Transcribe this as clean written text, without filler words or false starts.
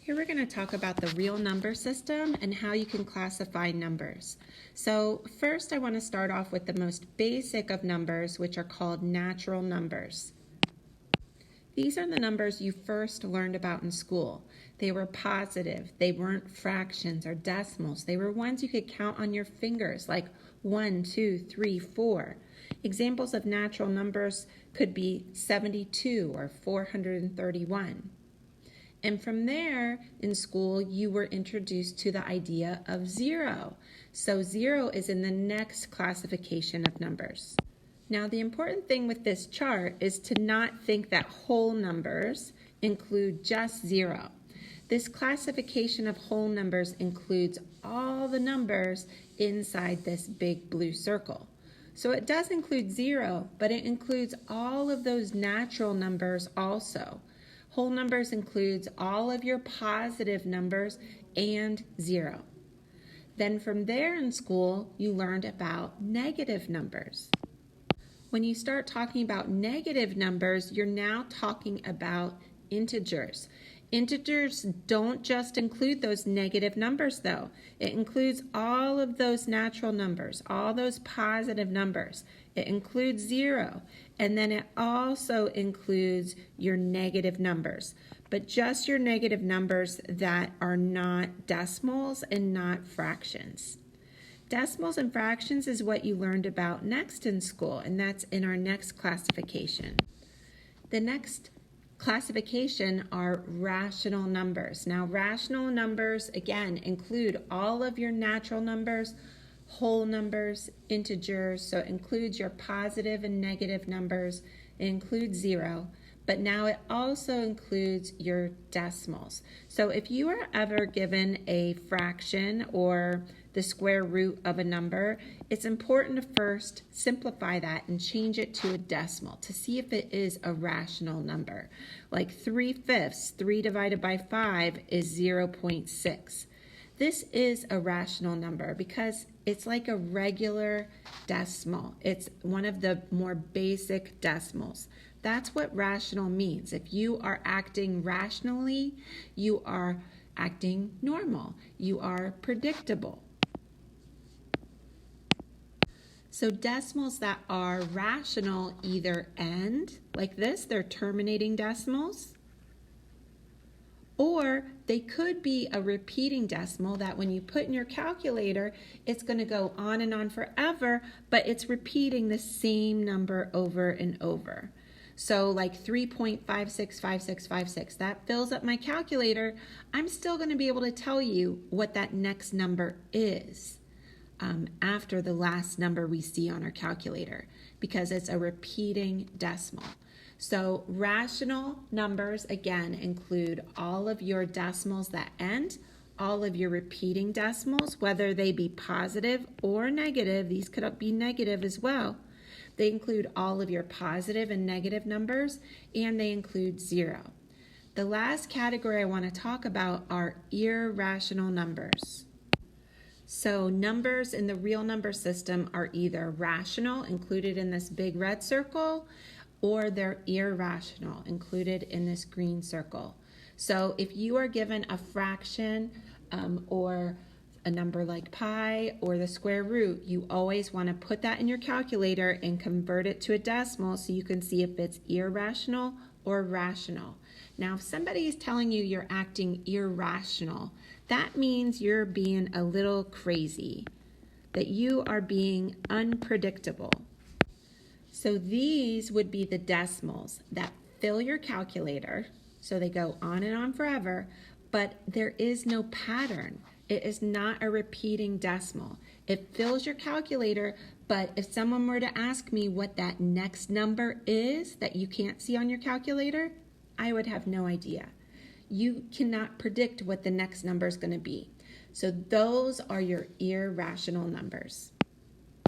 Here we're going to talk about the real number system and how you can classify numbers. So first I want to start off with the most basic of numbers, which are called natural numbers. These are the numbers you first learned about in school. They were positive. They weren't fractions or decimals. They were ones you could count on your fingers, like 1, 2, 3, 4. Examples of natural numbers could be 72 or 431. And from there, in school, you were introduced to the idea of zero. So zero is in the next classification of numbers. Now, the important thing with this chart is to not think that whole numbers include just zero. This classification of whole numbers includes all the numbers inside this big blue circle. So it does include zero, but it includes all of those natural numbers also. Whole numbers includes all of your positive numbers and zero. Then from there in school, you learned about negative numbers. When you start talking about negative numbers, you're now talking about integers. Integers don't just include those negative numbers though. It includes all of those natural numbers, all those positive numbers. It includes zero, and then it also includes your negative numbers, but just your negative numbers that are not decimals and not fractions. Decimals and fractions is what you learned about next in school, and that's in our next classification. The next classification are rational numbers. Now, rational numbers, again, include all of your natural numbers, whole numbers, integers, so it includes your positive and negative numbers. It includes zero, but now it also includes your decimals. So if you are ever given a fraction or the square root of a number, it's important to first simplify that and change it to a decimal to see if it is a rational number. Like 3/5, 3 divided by 5 is 0.6. This is a rational number because it's like a regular decimal. It's one of the more basic decimals. That's what rational means. If you are acting rationally, you are acting normal. You are predictable. So decimals that are rational either end, like this, they're terminating decimals, or they could be a repeating decimal that when you put in your calculator, it's going to go on and on forever, but it's repeating the same number over and over. So like 3.565656, that fills up my calculator. I'm still going to be able to tell you what that next number is after the last number we see on our calculator because it's a repeating decimal. So rational numbers, again, include all of your decimals that end, all of your repeating decimals, whether they be positive or negative. These could be negative as well. They include all of your positive and negative numbers, and they include zero. The last category I want to talk about are irrational numbers. So numbers in the real number system are either rational, included in this big red circle, or they're irrational, included in this green circle. So if you are given a fraction or a number like pi or the square root, you always want to put that in your calculator and convert it to a decimal so you can see if it's irrational or rational. Now, if somebody is telling you you're acting irrational, that means you're being a little crazy, that you are being unpredictable. So these would be the decimals that fill your calculator, so they go on and on forever, but there is no pattern. It is not a repeating decimal. It fills your calculator, but if someone were to ask me what that next number is that you can't see on your calculator, I would have no idea. You cannot predict what the next number is going to be. So those are your irrational numbers.